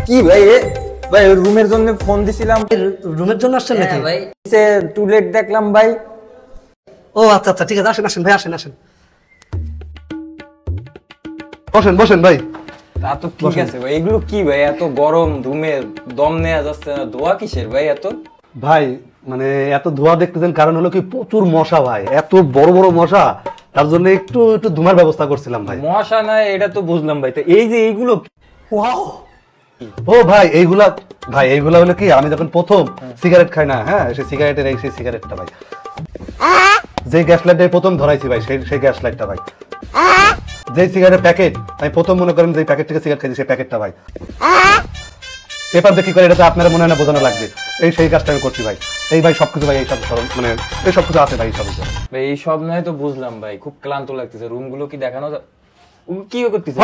কি ভাই ভাই রুমের জন্য ফোন দিছিলাম। রুমের জন্য আসছেন নাকি ভাই? টুলেট দেখলাম ভাই। ও আচ্ছা আচ্ছা ঠিক আছে, আসেন আসেন ভাই, আসেন আসেন, বসেন বসেন ভাই। তা তো ঠিক আছে ভাই, এগুলো কি ভাই? এত গরম রুমে দম নেওয়া যাচ্ছে না, ধোয়া কিসের ভাই এত? ভাই মানে এত ধোঁয়া দেখতেছেন কারণ হলো কি প্রচুর মশা ভাই, এত বড় বড় মশা, তার জন্য একটু একটু ধুমার ব্যবস্থা করছিলাম ভাই। মশা না এটা তো বুঝলাম ভাই, তো এই যে এইগুলো ওয়াও ও ভাই এইগুলা, ভাই এইগুলা হলো কি আমি যখন প্রথম সিগারেট খাই না, হ্যাঁ সেই সিগারেটের সেই সিগারেটটা ভাই, যে গ্যাস লাইটটা প্রথম ধরাইছি ভাই, সেই গ্যাস লাইটটা ভাই, যে সিগারেটের প্যাকেট আমি প্রথম মনে করেন যে প্যাকেট থেকে সিগারেট খাইছি সেই প্যাকেটটা ভাই, পেপার দেখি করে এটা তো আপনারা মনে হয় না বোঝানো লাগবে, সেই কাজটা আমি করছি ভাই। এই ভাই সবকিছু ভাই, এই সব মানে এই সবকিছু আছে ভাই, সব ভাই এই সব নয় তো বুঝলাম ভাই, খুব ক্লান্ত লাগতেছে। রুম গুলো কি দেখানো কি করতেছে?